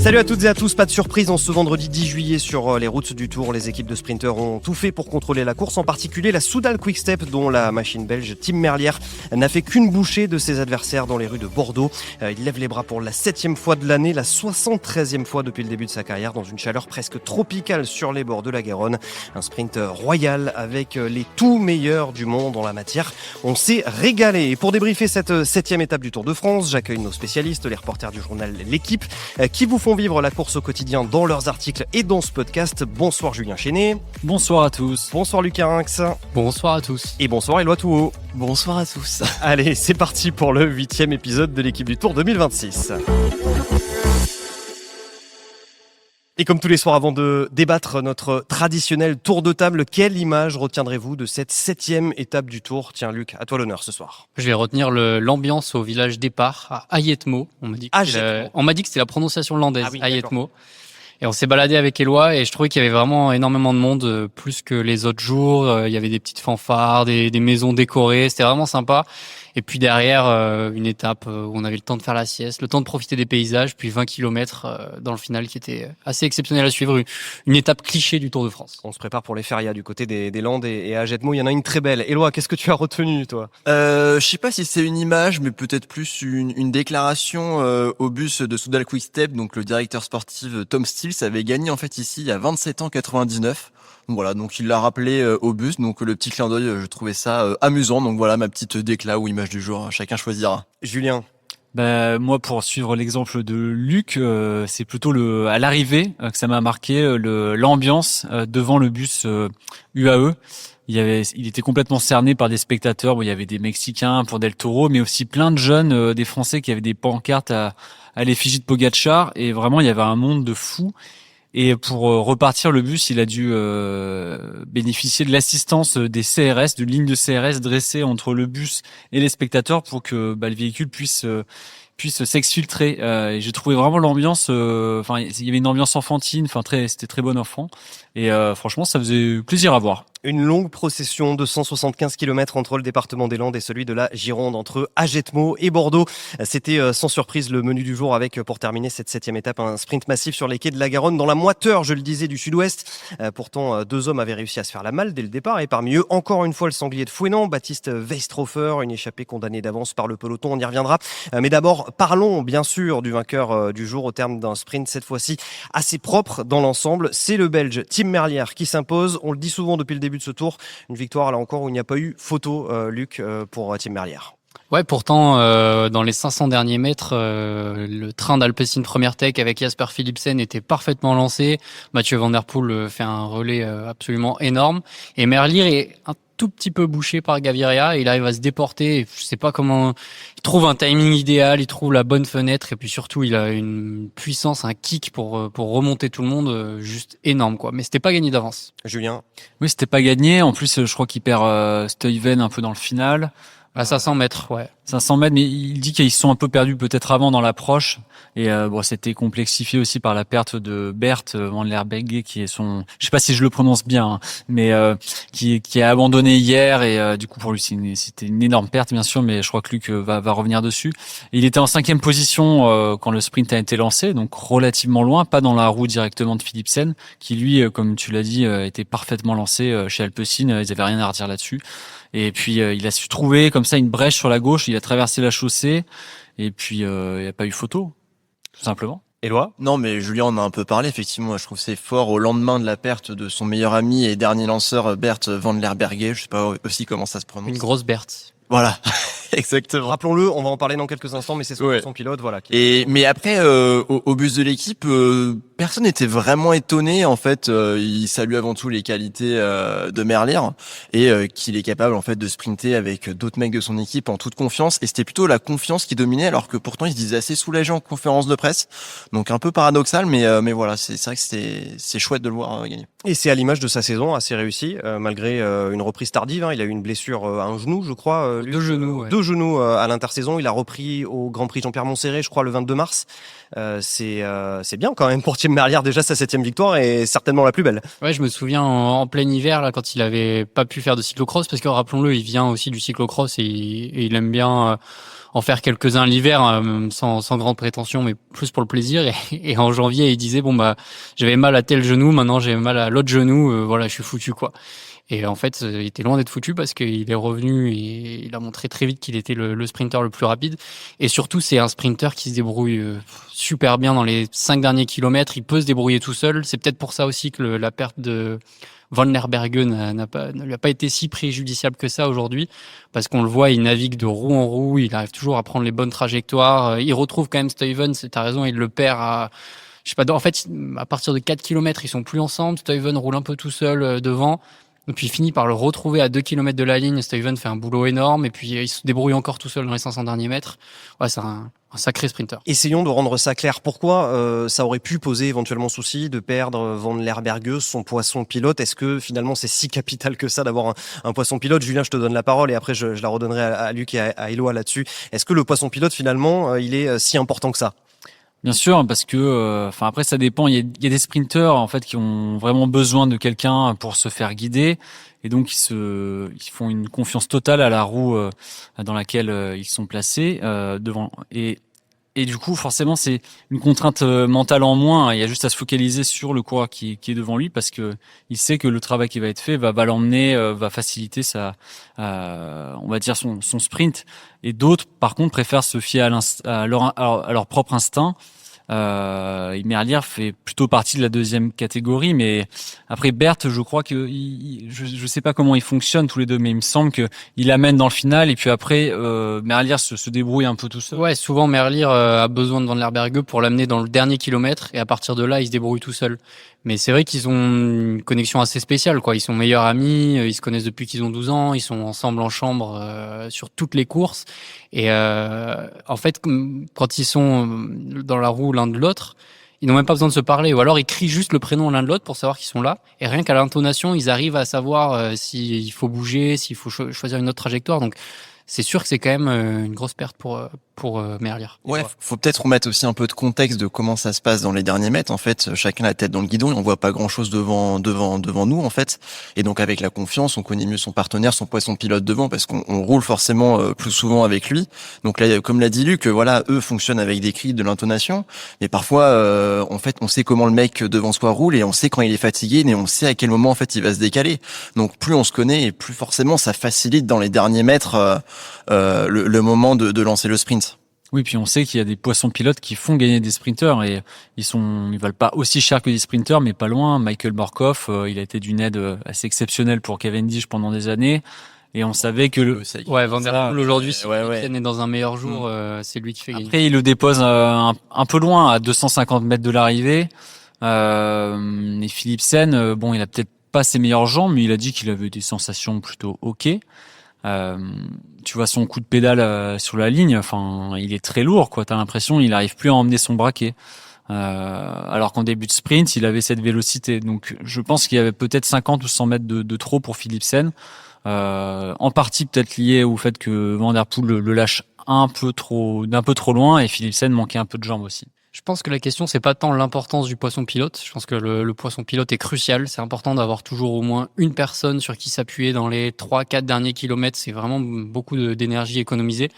Salut à toutes et à tous, pas de surprise en ce vendredi 10 juillet sur les routes du Tour. Les équipes de sprinteurs ont tout fait pour contrôler la course, en particulier la Soudal Quick-Step dont la machine belge Tim Merlier n'a fait qu'une bouchée de ses adversaires dans les rues de Bordeaux. Il lève les bras pour la 7e fois de l'année, la 73e fois depuis le début de sa carrière, dans une chaleur presque tropicale sur les bords de la Garonne. Un sprint royal avec les tout meilleurs du monde en la matière. On s'est régalé. Et pour débriefer cette 7e étape du Tour de France, j'accueille nos spécialistes, les reporters du journal L'Équipe, qui vous font vivre la course au quotidien dans leurs articles et dans ce podcast. Bonsoir Julien Chénet. Bonsoir à tous. Bonsoir Lucas Rinx. Bonsoir à tous. Et bonsoir Éloi Touhaut. Bonsoir à tous. Allez, c'est parti pour le 8e épisode de l'Équipe du Tour 2026. Et comme tous les soirs, avant de débattre notre traditionnel tour de table, quelle image retiendrez-vous de cette 7e étape du Tour ? Tiens Luc, à toi l'honneur ce soir. Je vais retenir l'ambiance au village départ, à Ayetmo. On m'a dit que c'était la prononciation landaise, Ayetmo. Et on s'est baladé avec Éloi et je trouvais qu'il y avait vraiment énormément de monde, plus que les autres jours. Il y avait des petites fanfares, des maisons décorées, c'était vraiment sympa. Et puis derrière, une étape où on avait le temps de faire la sieste, le temps de profiter des paysages, puis 20 km dans le final qui était assez exceptionnel à suivre. Une étape cliché du Tour de France. On se prépare pour les férias du côté des Landes et à Ayetmo, il y en a une très belle. Éloi, qu'est-ce que tu as retenu toi ? Je sais pas si c'est une image, mais peut-être plus une déclaration au bus de Soudal Quick-Step. Donc le directeur sportif Tom Stills avait gagné en fait ici il y a 27 ans, 99. Voilà, donc il l'a rappelé au bus, donc le petit clin d'œil, je trouvais ça amusant. Donc voilà ma petite déclat ou image du jour, chacun choisira. Julien. Moi, pour suivre l'exemple de Luc, c'est plutôt à l'arrivée que ça m'a marqué, l'ambiance devant le bus UAE. Il était complètement cerné par des spectateurs. Bon, il y avait des Mexicains pour Del Toro, mais aussi plein de jeunes, des Français qui avaient des pancartes à l'effigie de Pogacar. Et vraiment, il y avait un monde de fous. Et pour repartir, le bus, il a dû bénéficier de l'assistance des CRS, de lignes de CRS dressées entre le bus et les spectateurs pour que le véhicule puisse s'exfiltrer. Et j'ai trouvé vraiment l'ambiance. Il y avait une ambiance enfantine. C'était très bon enfant. Et franchement, ça faisait plaisir à voir. Une longue procession de 175 km entre le département des Landes et celui de la Gironde, entre Ayetmo et Bordeaux. C'était sans surprise le menu du jour avec, pour terminer cette 7e étape, un sprint massif sur les quais de la Garonne, dans la moiteur, je le disais, du sud-ouest. Pourtant, 2 hommes avaient réussi à se faire la malle dès le départ, et parmi eux, encore une fois, le sanglier de Fouesnant, Baptiste Weistrofer, une échappée condamnée d'avance par le peloton, on y reviendra. Mais d'abord, parlons bien sûr du vainqueur du jour au terme d'un sprint, cette fois-ci assez propre dans l'ensemble. C'est le Belge Tim Merlier qui s'impose. On le dit souvent depuis le début de ce tour, une victoire là encore où il n'y a pas eu photo, Luc, pour Tim Merlier. Ouais, pourtant, dans les 500 derniers mètres, le train d'Alpecin Première Tech avec Jasper Philipsen était parfaitement lancé. Mathieu Van Der Poel fait un relais absolument énorme. Et Merlier est un tout petit peu bouché par Gaviria. Il arrive à se déporter. Je sais pas comment. Il trouve un timing idéal, il trouve la bonne fenêtre et puis surtout il a une puissance, un kick pour remonter tout le monde juste énorme quoi. Mais c'était pas gagné d'avance. Julien. Oui, c'était pas gagné. En plus, je crois qu'il perd Stuyven un peu dans le final. À 500 mètres, ouais. 500 mètres, mais il dit qu'ils se sont un peu perdus peut-être avant dans l'approche. Et c'était complexifié aussi par la perte de Bert Van der Begge, qui est je sais pas si je le prononce bien, hein, mais qui a abandonné hier. Et du coup, pour lui, c'était une énorme perte, bien sûr, mais je crois que Luc va revenir dessus. Et il était en 5e position quand le sprint a été lancé, donc relativement loin, pas dans la roue directement de Philipsen, qui lui, comme tu l'as dit, était parfaitement lancé chez Alpecin. Ils avaient rien à redire là-dessus. Et puis il a su trouver comme ça une brèche sur la gauche, il a traversé la chaussée et puis il n'y a pas eu photo, tout simplement. Éloi ? Non, mais Julien en a un peu parlé, effectivement. Je trouve que c'est fort au lendemain de la perte de son meilleur ami et dernier lanceur, Bert Van der Begge. Je sais pas aussi comment ça se prononce. Une grosse Berthe. Voilà, exactement. Rappelons-le, on va en parler dans quelques instants, mais c'est son pilote, voilà. Mais après, au bus de l'équipe, personne n'était vraiment étonné. En fait, il salue avant tout les qualités de Merlier et qu'il est capable en fait de sprinter avec d'autres mecs de son équipe en toute confiance. Et c'était plutôt la confiance qui dominait, alors que pourtant il se disait assez soulagé en conférence de presse. Donc un peu paradoxal, mais voilà, c'est vrai que c'est chouette de le voir gagner. Et c'est à l'image de sa saison assez réussie, malgré une reprise tardive. Il a eu une blessure à un genou, je crois. Deux genoux. Ouais. 2 genoux à l'intersaison. Il a repris au Grand Prix Jean-Pierre Montserrat, je crois, le 22 mars. C'est bien quand même pour Tim Merlier, déjà sa 7e victoire et certainement la plus belle. Ouais, je me souviens en plein hiver, là, quand il avait pas pu faire de cyclocross, parce que rappelons-le, il vient aussi du cyclocross et il aime bien en faire quelques-uns l'hiver, sans grande prétention, mais plus pour le plaisir. Et en janvier, il disait, bon, bah, j'avais mal à tel genou, maintenant j'ai mal à l'autre genou, voilà, je suis foutu, quoi. Et en fait, il était loin d'être foutu parce qu'il est revenu et il a montré très vite qu'il était le sprinter le plus rapide. Et surtout, c'est un sprinter qui se débrouille super bien dans les 5 derniers kilomètres. Il peut se débrouiller tout seul. C'est peut-être pour ça aussi que la perte de Van der Bergen ne lui a pas été si préjudiciable que ça aujourd'hui, parce qu'on le voit, il navigue de roue en roue, il arrive toujours à prendre les bonnes trajectoires. Il retrouve quand même Stuyven, t'as raison, il le perd à... Je sais pas, en fait, à partir de 4 kilomètres, ils sont plus ensemble. Stuyven roule un peu tout seul devant. Et puis il finit par le retrouver à 2 kilomètres de la ligne. Stuyven fait un boulot énorme et puis il se débrouille encore tout seul dans les 500 derniers mètres. Ouais, c'est un sacré sprinter. Essayons de rendre ça clair. Pourquoi ça aurait pu poser éventuellement souci de perdre Van der Berge, son poisson pilote? Est-ce que finalement c'est si capital que ça d'avoir un poisson pilote? Julien, je te donne la parole et après je la redonnerai à Luc et à Eloi là-dessus. Est-ce que le poisson pilote finalement il est si important que ça? Bien sûr, parce que, après ça dépend. Il y a des sprinteurs en fait qui ont vraiment besoin de quelqu'un pour se faire guider, et donc ils font une confiance totale à la roue dans laquelle ils sont placés devant. Et du coup, forcément, c'est une contrainte mentale en moins. Il y a juste à se focaliser sur le coureur qui est devant lui, parce que il sait que le travail qui va être fait va l'emmener, va faciliter on va dire son sprint. Et d'autres, par contre, préfèrent se fier à leur propre instinct. Merlier fait plutôt partie de la deuxième catégorie, mais après Berthe, je crois que je sais pas comment ils fonctionnent tous les deux, mais il me semble que il amène dans le final et puis après Merlier se débrouille un peu tout seul. Ouais, souvent Merlier a besoin de Van der Berge pour l'amener dans le dernier kilomètre et à partir de là, il se débrouille tout seul. Mais c'est vrai qu'ils ont une connexion assez spéciale, quoi. Ils sont meilleurs amis, ils se connaissent depuis qu'ils ont 12 ans, ils sont ensemble en chambre sur toutes les courses. Et en fait, quand ils sont dans la roue l'un de l'autre, ils n'ont même pas besoin de se parler. Ou alors ils crient juste le prénom l'un de l'autre pour savoir qu'ils sont là. Et rien qu'à l'intonation, ils arrivent à savoir s'il faut bouger, s'il faut choisir une autre trajectoire. Donc c'est sûr que c'est quand même une grosse perte pour Merlier. Ouais, faut peut-être remettre aussi un peu de contexte de comment ça se passe dans les derniers mètres. En fait, chacun a la tête dans le guidon et on voit pas grand-chose devant nous, en fait. Et donc, avec la confiance, on connaît mieux son partenaire, son poisson pilote devant, parce qu'on roule forcément plus souvent avec lui. Donc là, comme l'a dit Luc, voilà, eux fonctionnent avec des cris, de l'intonation. Mais parfois, en fait, on sait comment le mec devant soi roule et on sait quand il est fatigué, mais on sait à quel moment, en fait, il va se décaler. Donc, plus on se connaît et plus forcément, ça facilite dans les derniers mètres le moment de lancer le sprint. Oui, puis on sait qu'il y a des poissons pilotes qui font gagner des sprinteurs et ils valent pas aussi cher que des sprinteurs, mais pas loin. Michael Morkov, il a été d'une aide assez exceptionnelle pour Cavendish pendant des années. Et on savait que Van der Poel aujourd'hui, si Philipsen est dans un meilleur jour, c'est lui qui fait gagner. Après, il le dépose un peu loin, à 250 mètres de l'arrivée. Et Philipsen, bon, il a peut-être pas ses meilleures jambes, mais il a dit qu'il avait des sensations plutôt ok. Tu vois son coup de pédale sur la ligne, enfin, il est très lourd, quoi. T'as l'impression il arrive plus à emmener son braquet. Alors qu'en début de sprint, il avait cette vélocité. Donc, je pense qu'il y avait peut-être 50 ou 100 mètres de trop pour Philipsen. En partie peut-être lié au fait que Van der Poel le lâche d'un peu trop loin et Philipsen manquait un peu de jambes aussi. Je pense que la question, c'est pas tant l'importance du poisson pilote. Je pense que le poisson pilote est crucial. C'est important d'avoir toujours au moins une personne sur qui s'appuyer dans les 3-4 derniers kilomètres. C'est vraiment beaucoup d'énergie économisée.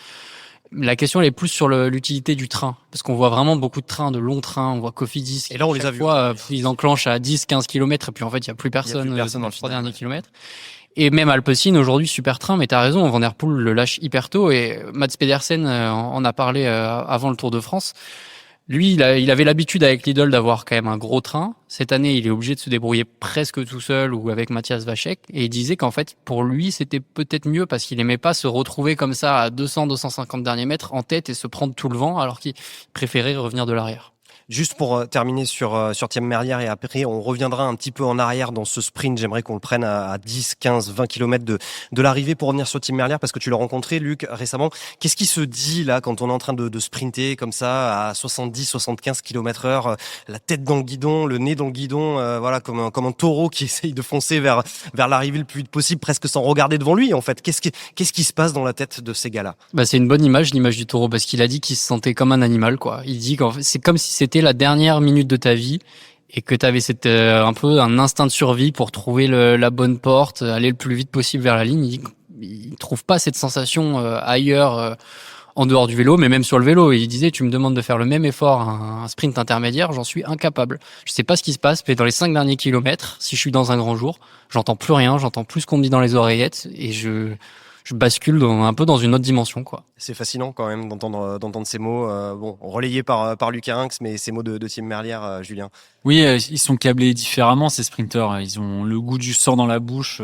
La question, elle est plus sur l'utilité du train. Parce qu'on voit vraiment beaucoup de trains, de longs trains. On voit Cofidis. Et là, on les a vus. Ils enclenchent à 10-15 kilomètres et puis en fait, il y a plus personne dans les 3 derniers kilomètres. Et même Alpecin, aujourd'hui, super train, mais t'as raison, Van der Poel le lâche hyper tôt et Mads Pedersen en a parlé avant le Tour de France. Lui, il avait l'habitude avec Lidl d'avoir quand même un gros train. Cette année, il est obligé de se débrouiller presque tout seul ou avec Matthias Vachek. Et il disait qu'en fait, pour lui, c'était peut-être mieux parce qu'il aimait pas se retrouver comme ça à 200-250 derniers mètres en tête et se prendre tout le vent alors qu'il préférait revenir de l'arrière. Juste pour terminer sur Thiam Merlier et après on reviendra un petit peu en arrière dans ce sprint. J'aimerais qu'on le prenne à 10, 15, 20 km de l'arrivée pour revenir sur Thiam Merlier parce que tu l'as rencontré, Luc, récemment. Qu'est-ce qui se dit là quand on est en train de sprinter comme ça à 70, 75 km/h, la tête dans le guidon, le nez dans le guidon, voilà, comme un taureau qui essaye de foncer vers l'arrivée le plus vite possible, presque sans regarder devant lui en fait. Qu'est-ce qui se passe dans la tête de ces gars-là? Bah, c'est une bonne image, l'image du taureau, parce qu'il a dit qu'il se sentait comme un animal, quoi. Il dit qu'en fait, c'est comme si c'était la dernière minute de ta vie et que tu avais un peu un instinct de survie pour trouver la bonne porte, aller le plus vite possible vers la ligne. Il dit qu'il trouve pas cette sensation ailleurs, en dehors du vélo, mais même sur le vélo. Il disait, tu me demandes de faire le même effort, un sprint intermédiaire, j'en suis incapable. Je sais pas ce qui se passe, mais dans les 5 derniers kilomètres, si je suis dans un grand jour, j'entends plus rien, j'entends plus ce qu'on me dit dans les oreillettes et je bascule un peu dans une autre dimension, quoi. C'est fascinant quand même d'entendre ces mots, relayés par Luc Harinx, mais ces mots de Thiam Merlier, Julien. Oui, ils sont câblés différemment, ces sprinteurs. Ils ont le goût du sang dans la bouche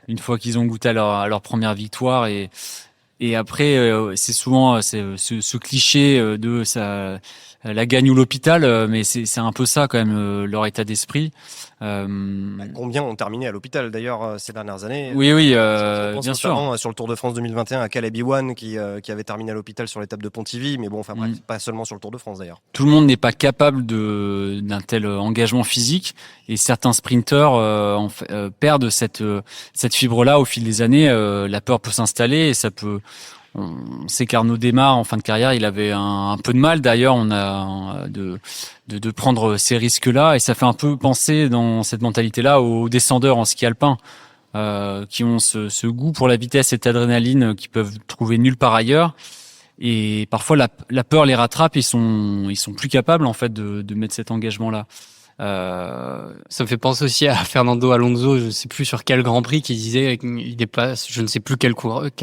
une fois qu'ils ont goûté à leur première victoire. Et après, c'est souvent ce cliché de ça, la gagne ou l'hôpital, mais c'est un peu ça quand même leur état d'esprit. Combien ont terminé à l'hôpital d'ailleurs ces dernières années? Oui, Je pense bien sûr. notamment sur le Tour de France 2021 à Caleb Ewan qui avait terminé à l'hôpital sur l'étape de Pontivy, mais bon, enfin bref, pas seulement sur le Tour de France d'ailleurs. Tout le monde n'est pas capable d'un tel engagement physique et certains sprinteurs perdent cette fibre-là au fil des années. La peur peut s'installer et ça peut. On sait qu'Arnaud Démare, en fin de carrière, il avait un peu de mal. D'ailleurs, on a de prendre ces risques-là et ça fait un peu penser dans cette mentalité-là aux descendeurs en ski alpin qui ont ce goût pour la vitesse et cette adrénaline qu'ils peuvent trouver nulle part ailleurs. Et parfois, la peur les rattrape. Ils sont plus capables en fait de mettre cet engagement-là. Ça me fait penser aussi à Fernando Alonso, je sais plus sur quel Grand Prix, qui disait qu'il dépasse, je ne sais plus quel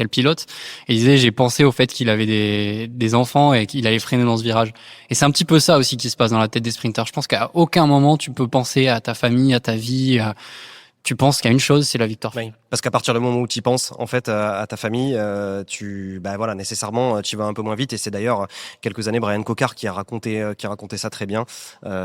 pilote, et il disait j'ai pensé au fait qu'il avait des enfants et qu'il allait freiner dans ce virage. Et c'est un petit peu ça aussi qui se passe dans la tête des sprinters. Je pense qu'à aucun moment tu peux penser à ta famille, à ta vie. Tu penses qu'à une chose, c'est la victoire. Oui, parce qu'à partir du moment où tu y penses, en fait, à ta famille, nécessairement, tu vas un peu moins vite. Et c'est d'ailleurs quelques années Brian Cocard qui a raconté ça très bien,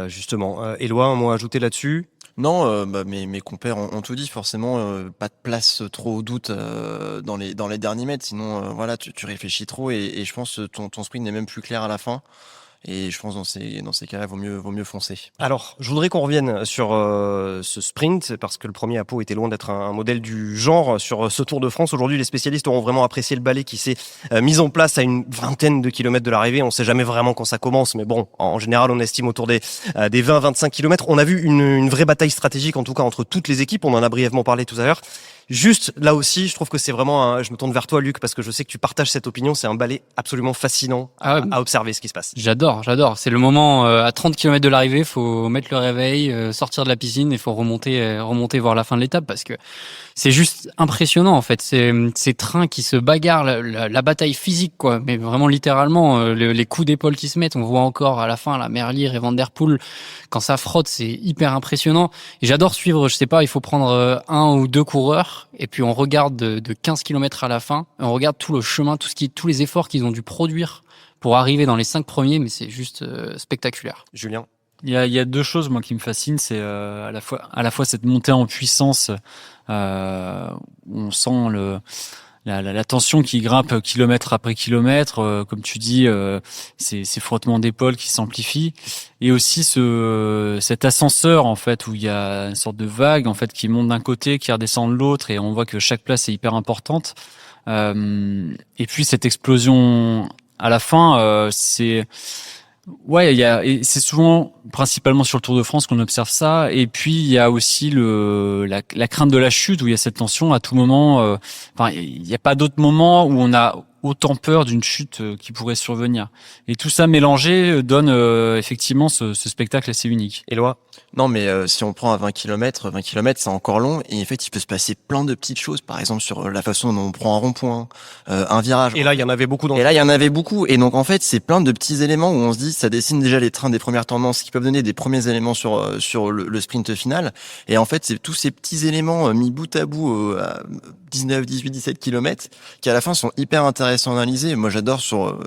justement. Éloi, un mot à ajouter là-dessus? Non, mes compères ont tout dit. Forcément, pas de place trop au doute dans les derniers mètres. Sinon, tu réfléchis trop et je pense que ton sprint n'est même plus clair à la fin. Et je pense dans ces cas-là, vaut mieux foncer. Alors, je voudrais qu'on revienne sur ce sprint, parce que le premier à Pau était loin d'être un modèle du genre sur ce Tour de France. Aujourd'hui, les spécialistes auront vraiment apprécié le balai qui s'est mis en place à une vingtaine de kilomètres de l'arrivée. On ne sait jamais vraiment quand ça commence, mais bon, en général, on estime autour des 20-25 kilomètres. On a vu une vraie bataille stratégique, en tout cas, entre toutes les équipes. On en a brièvement parlé tout à l'heure. Juste, là aussi, je trouve que c'est vraiment je me tourne vers toi, Luc, parce que je sais que tu partages cette opinion. C'est un balai absolument fascinant à observer ce qui se passe. J'adore. C'est le moment, à 30 km de l'arrivée, faut mettre le réveil, sortir de la piscine et faut remonter voir la fin de l'étape parce que c'est juste impressionnant, en fait. Ces trains qui se bagarrent, la bataille physique, quoi. Mais vraiment, littéralement, les coups d'épaule qui se mettent. On voit encore à la fin, la Merlier et Van Der Poel. Quand ça frotte, c'est hyper impressionnant. Et j'adore suivre, je sais pas, il faut prendre un ou deux coureurs et puis on regarde de 15 km à la fin. Et on regarde tout le chemin, tous les efforts qu'ils ont dû produire pour arriver dans les 5 premiers, mais c'est juste spectaculaire. Julien? Il y a deux choses moi qui me fascinent, c'est à la fois cette montée en puissance, on sent la tension qui grimpe kilomètre après kilomètre, comme tu dis, ces frottements d'épaules qui s'amplifient, et aussi cet ascenseur en fait où il y a une sorte de vague en fait qui monte d'un côté, qui redescend de l'autre, et on voit que chaque place est hyper importante. Et puis cette explosion à la fin, c'est souvent principalement sur le Tour de France qu'on observe ça. Et puis il y a aussi la crainte de la chute où il y a cette tension à tout moment. Il n'y a pas d'autre moment où on a autant peur d'une chute qui pourrait survenir. Et tout ça mélangé donne effectivement ce spectacle assez unique. Éloi? Non, mais si on prend à 20 km c'est encore long et en fait il peut se passer plein de petites choses, par exemple sur la façon dont on prend un rond-point, un virage. Et là, il y en avait beaucoup. Et là, il y en avait beaucoup. Et donc en fait, c'est plein de petits éléments où on se dit, ça dessine déjà les trains des premières tendances qui peuvent donner des premiers éléments sur le sprint final. Et en fait, c'est tous ces petits éléments mis bout à bout à 19, 18, 17 km qui à la fin sont hyper intéressants intéressant à analyser. Moi, j'adore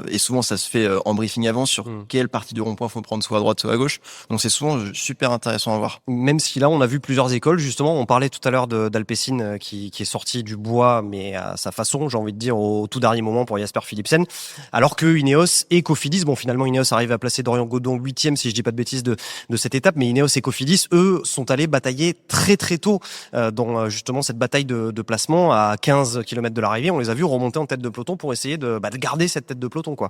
et souvent ça se fait en briefing avant sur quelle partie du rond-point faut prendre, soit à droite, soit à gauche. Donc c'est souvent super intéressant à voir. Même si là, on a vu plusieurs écoles, justement, on parlait tout à l'heure d'Alpecin qui est sorti du bois, mais à sa façon, j'ai envie de dire, au tout dernier moment pour Jasper Philipsen. Alors que Ineos et Cofidis, bon, finalement, Ineos arrive à placer Dorian Godon 8e, si je dis pas de bêtises, de cette étape, mais Ineos et Cofidis, eux, sont allés batailler très très tôt dans justement cette bataille de placement à 15 km de l'arrivée. On les a vus remonter en tête de peloton pour essayer de garder cette tête de peloton, quoi.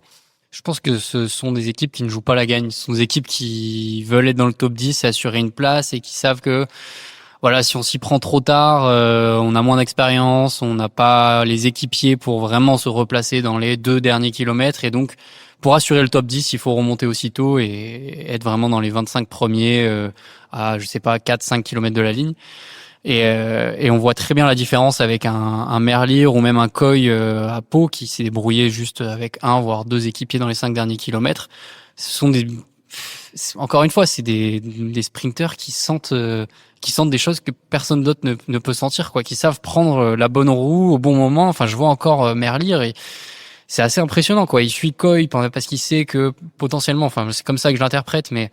Je pense que ce sont des équipes qui ne jouent pas la gagne. Ce sont des équipes qui veulent être dans le top 10 et assurer une place et qui savent que voilà, si on s'y prend trop tard, on a moins d'expérience, on n'a pas les équipiers pour vraiment se replacer dans les 2 derniers kilomètres. Et donc, pour assurer le top 10, il faut remonter aussitôt et être vraiment dans les 25 premiers à, je sais pas, 4-5 kilomètres de la ligne. Et on voit très bien la différence avec un Merlier ou même un Coy à Pau qui s'est débrouillé juste avec 1 voire 2 équipiers dans les 5 derniers kilomètres. Ce sont encore une fois, c'est des sprinters qui sentent des choses que personne d'autre ne peut sentir, quoi, qui savent prendre la bonne roue au bon moment. Enfin, je vois encore Merlier et c'est assez impressionnant, quoi. Il suit Coy parce qu'il sait que potentiellement, enfin, c'est comme ça que je l'interprète, mais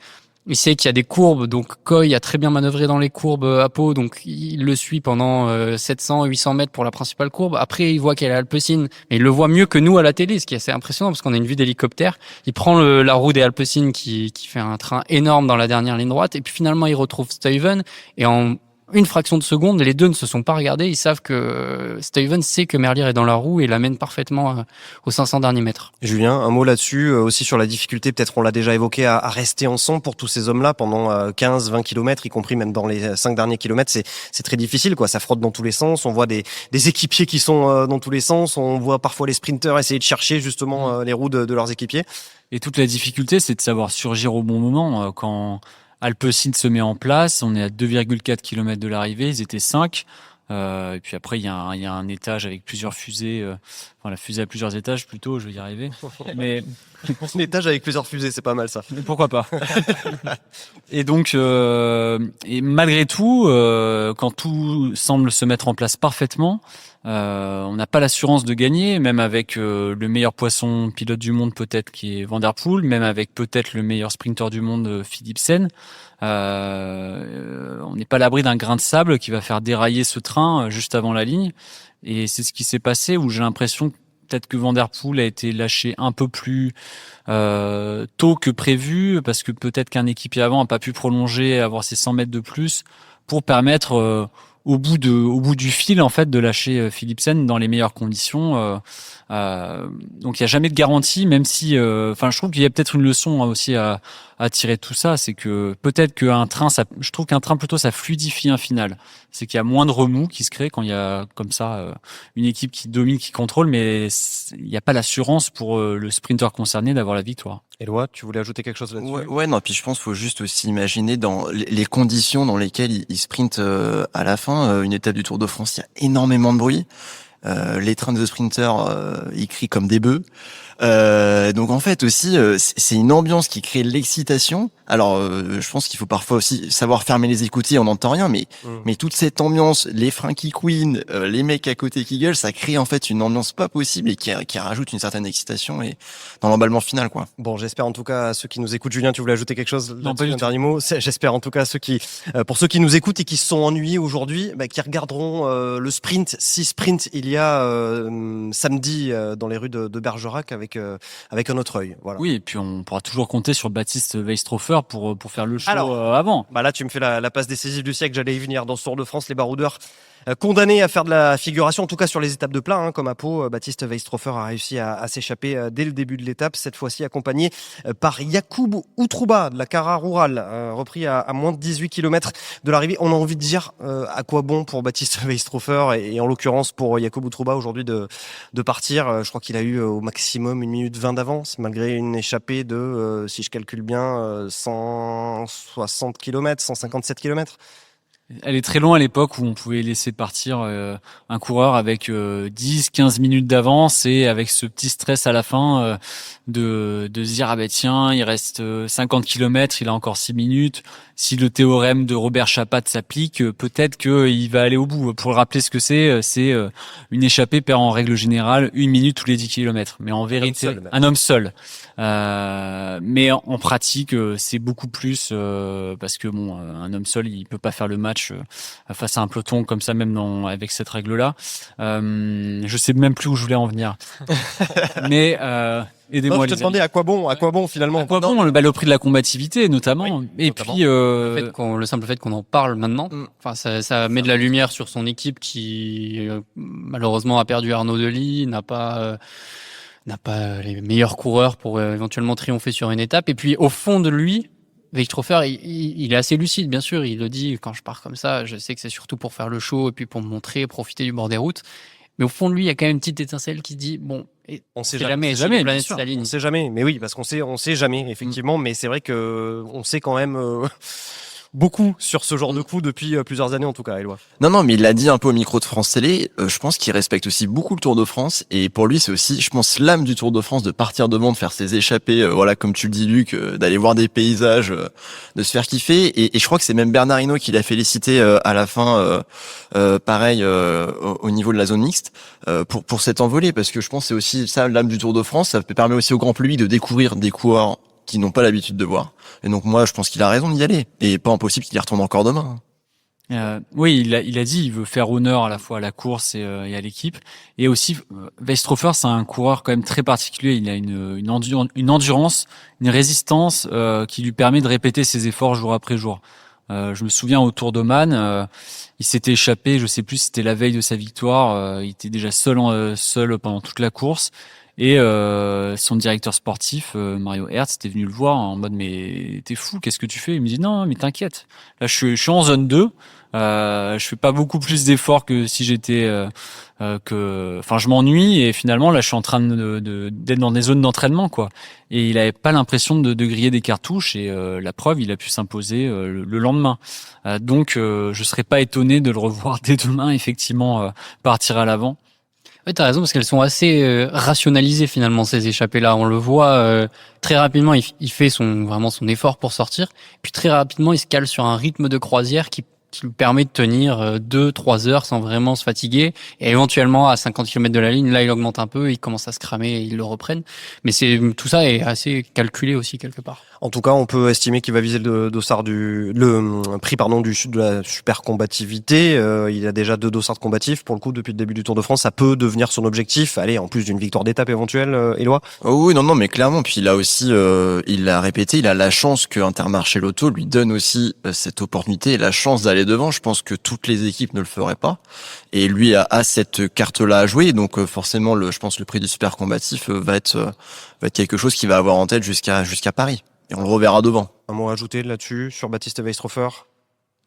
il sait qu'il y a des courbes, donc Coy a très bien manœuvré dans les courbes à Pau, donc il le suit pendant 700, 800 mètres pour la principale courbe. Après, il voit qu'elle est Alpecin, mais il le voit mieux que nous à la télé, ce qui est assez impressionnant parce qu'on a une vue d'hélicoptère. Il prend la roue des Alpecin qui fait un train énorme dans la dernière ligne droite, et puis finalement il retrouve Stuyven, et en une fraction de seconde, les deux ne se sont pas regardés. Ils savent que Stuyven sait que Merlier est dans la roue et l'amène parfaitement aux 500 derniers mètres. Julien, un mot là-dessus, aussi sur la difficulté, peut-être on l'a déjà évoqué, à rester ensemble pour tous ces hommes-là pendant 15-20 kilomètres, y compris même dans les 5 derniers kilomètres. C'est très difficile, quoi. Ça frotte dans tous les sens. On voit des équipiers qui sont dans tous les sens. On voit parfois les sprinters essayer de chercher justement les roues de leurs équipiers. Et toute la difficulté, c'est de savoir surgir au bon moment. Quand Alpecin se met en place, on est à 2,4 km de l'arrivée, ils étaient 5. Et puis après, il y a un étage avec plusieurs fusées, enfin la fusée à plusieurs étages plutôt, je vais y arriver. Mais un étage avec plusieurs fusées, c'est pas mal ça. Mais pourquoi pas. Et donc, et malgré tout, quand tout semble se mettre en place parfaitement, on n'a pas l'assurance de gagner, même avec le meilleur poisson pilote du monde peut-être qui est Van der Poel, même avec peut-être le meilleur sprinter du monde Philipsen. On n'est pas à l'abri d'un grain de sable qui va faire dérailler ce train juste avant la ligne. Et c'est ce qui s'est passé, où j'ai l'impression que peut-être que Van der Poel a été lâché un peu plus tôt que prévu, parce que peut-être qu'un équipier avant n'a pas pu prolonger, avoir ses 100 mètres de plus pour permettre au bout du fil en fait de lâcher Philipsen dans les meilleures conditions. Donc il y a jamais de garantie, même si je trouve qu'il y a peut-être une leçon aussi à tirer de tout ça, c'est que peut-être qu'un train, je trouve qu'un train plutôt ça fluidifie un final. C'est qu'il y a moins de remous qui se créent quand il y a comme ça une équipe qui domine, qui contrôle, mais il n'y a pas l'assurance pour le sprinter concerné d'avoir la victoire. Éloi, tu voulais ajouter quelque chose là-dessus? Ouais, non, puis je pense qu'il faut juste aussi imaginer dans les conditions dans lesquelles il sprint à la fin. Une étape du Tour de France, il y a énormément de bruit. Les trains de sprinters, ils crient comme des bœufs. Donc en fait aussi, c'est une ambiance qui crée l'excitation. Alors, je pense qu'il faut parfois aussi savoir fermer les écoutilles, on n'entend rien, mais toute cette ambiance, les freins qui couinent, les mecs à côté qui gueulent, ça crée en fait une ambiance pas possible et qui rajoute une certaine excitation et dans l'emballement final, quoi. Bon, j'espère en tout cas à ceux qui nous écoutent. Julien, tu voulais ajouter quelque chose? Non, pas du un tout. dernier mot. J'espère en tout cas pour ceux qui nous écoutent et qui se sont ennuyés aujourd'hui, qui regarderont le sprint, si sprint il y a samedi dans les rues de Bergerac avec un autre œil. Voilà. Oui, et puis on pourra toujours compter sur Baptiste Weistrofer pour faire le show Alors, avant. Là, tu me fais la passe décisive du siècle. J'allais y venir. Dans ce Tour de France, les baroudeurs condamnés à faire de la figuration, en tout cas sur les étapes de plat, comme à Pau. Baptiste Weistrofer a réussi à s'échapper dès le début de l'étape, cette fois-ci accompagné par Yacoub Outrouba de la Cara Rural, repris à moins de 18 km de l'arrivée. On a envie de dire à quoi bon pour Baptiste Weistrofer et en l'occurrence pour Yacoub Outrouba aujourd'hui de partir. Je crois qu'il a eu au maximum 1 minute 20 d'avance, malgré une échappée de, si je calcule bien, 160 km, 157 km. Elle est très loin à l'époque où on pouvait laisser partir un coureur avec 10-15 minutes d'avance et avec ce petit stress à la fin de se dire tiens, il reste 50 km, il a encore 6 minutes. Si le théorème de Robert Chapat s'applique, peut-être qu'il va aller au bout. Pour le rappeler ce que c'est une échappée perd en règle générale 1 minute tous les 10 km. Mais en vérité, un homme seul. Mais en pratique, c'est beaucoup plus parce que un homme seul, il peut pas faire le match face à un peloton comme ça, même avec cette règle-là. Je sais même plus où je voulais en venir. Mais aidez-moi. Je te demandais à quoi bon finalement. À quoi bon le prix de la combativité notamment. Oui, et notamment. puis le simple fait qu'on en parle maintenant, enfin ça met de la lumière sur son équipe qui malheureusement a perdu Arnaud Delis, n'a pas les meilleurs coureurs pour éventuellement triompher sur une étape. Et puis au fond de lui, Weishofer, il est assez lucide, bien sûr. Il le dit, quand je pars comme ça, je sais que c'est surtout pour faire le show et puis pour me montrer, profiter du bord des routes. Mais au fond de lui, il y a quand même une petite étincelle qui se dit, on sait jamais, on sait jamais. Mais oui, parce qu'on sait jamais, effectivement. Mais c'est vrai que on sait quand même beaucoup sur ce genre de coup depuis plusieurs années en tout cas, Éloi. Non, mais il l'a dit un peu au micro de France Télé. Je pense qu'il respecte aussi beaucoup le Tour de France et pour lui c'est aussi, je pense, l'âme du Tour de France de partir devant, de faire ses échappées, voilà comme tu le dis Luc, d'aller voir des paysages, de se faire kiffer. Et je crois que c'est même Bernard Hinault qui l'a félicité à la fin, pareil au niveau de la zone mixte pour cette envolée parce que je pense que c'est aussi ça l'âme du Tour de France. Ça permet aussi au grand public de découvrir des coureurs qui n'ont pas l'habitude de voir. Et donc moi, je pense qu'il a raison d'y aller. Et pas impossible qu'il y retourne encore demain. Oui, il a dit, il veut faire honneur à la fois à la course et à l'équipe. Et aussi, Weishofer, c'est un coureur quand même très particulier. Il a une endurance, une résistance qui lui permet de répéter ses efforts jour après jour. Je me souviens au Tour d'Oman, il s'était échappé, je sais plus si c'était la veille de sa victoire, il était déjà seul pendant toute la course. Et son directeur sportif, Mario Hertz, était venu le voir en mode mais t'es fou, qu'est-ce que tu fais? Il me dit non mais t'inquiète, là je suis en zone 2, je fais pas beaucoup plus d'efforts que si j'étais je m'ennuie et finalement là je suis en train d'être dans des zones d'entraînement quoi. Et il avait pas l'impression de griller des cartouches et la preuve il a pu s'imposer le lendemain. Donc je serais pas étonné de le revoir dès demain effectivement partir à l'avant. Oui, t'as raison parce qu'elles sont assez rationalisées finalement ces échappées-là. On le voit très rapidement, il fait vraiment son effort pour sortir, puis très rapidement il se cale sur un rythme de croisière qui lui permet de tenir 2-3 heures sans vraiment se fatiguer. Et éventuellement à 50 km de la ligne, là il augmente un peu, il commence à se cramer et ils le reprennent. Mais tout ça est assez calculé aussi quelque part. En tout cas, on peut estimer qu'il va viser le prix de la super combativité. Il a déjà 2 dossards de combatifs. Pour le coup, depuis le début du Tour de France, ça peut devenir son objectif. Allez, en plus d'une victoire d'étape éventuelle, Éloi. Oh oui, non, mais clairement. Puis il a aussi, il l'a répété, il a la chance que Intermarché Lotto lui donne aussi cette opportunité et la chance d'aller devant. Je pense que toutes les équipes ne le feraient pas. Et lui a cette carte-là à jouer. Donc forcément, je pense le prix du super combatif va être quelque chose qu'il va avoir en tête jusqu'à Paris. Et on le reverra devant. Un mot à ajouter là-dessus sur Baptiste Weishofer?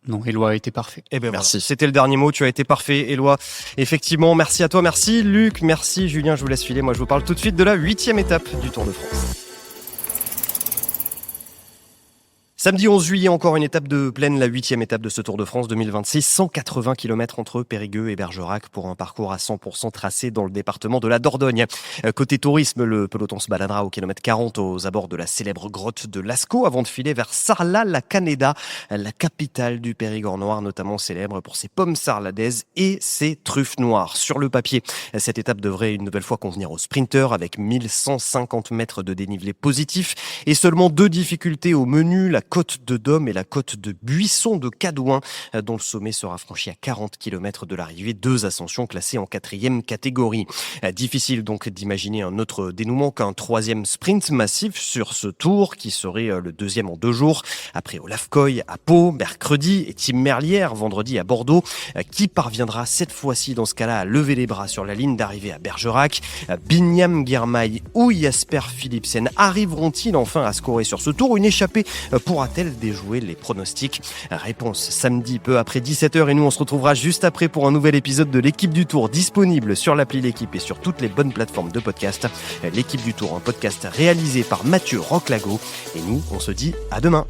Non, Éloi a été parfait. Eh ben merci. Voilà. C'était le dernier mot. Tu as été parfait, Éloi. Effectivement, merci à toi, merci Luc, merci Julien. Je vous laisse filer. Moi, je vous parle tout de suite de la 8e étape du Tour de France. Samedi 11 juillet, encore une étape de plaine, la 8e étape de ce Tour de France 2026. 180 km entre Périgueux et Bergerac pour un parcours à 100% tracé dans le département de la Dordogne. Côté tourisme, le peloton se baladera au kilomètre 40 aux abords de la célèbre grotte de Lascaux avant de filer vers Sarlat-la-Canéda, la capitale du Périgord noir, notamment célèbre pour ses pommes sarladaises et ses truffes noires. Sur le papier, cette étape devrait une nouvelle fois convenir aux sprinteurs avec 1150 mètres de dénivelé positif et seulement 2 difficultés au menu, la côte de Dôme et la côte de Buisson de Cadouin, dont le sommet sera franchi à 40 km de l'arrivée. 2 ascensions classées en 4e catégorie. Difficile donc d'imaginer un autre dénouement qu'un 3e sprint massif sur ce tour, qui serait le 2e en 2 jours. Après Olaf Koy à Pau, mercredi, et Tim Merlier, vendredi à Bordeaux. Qui parviendra cette fois-ci, dans ce cas-là, à lever les bras sur la ligne d'arrivée à Bergerac? Binyam Girmay ou Jasper Philipsen arriveront-ils enfin à scorer sur ce tour? Une échappée pourra-t-elle déjouer les pronostics? Réponse samedi peu après 17h et nous on se retrouvera juste après pour un nouvel épisode de l'Équipe du Tour disponible sur l'appli L'Équipe et sur toutes les bonnes plateformes de podcast. L'Équipe du Tour, un podcast réalisé par Mathieu Roclago et nous on se dit à demain.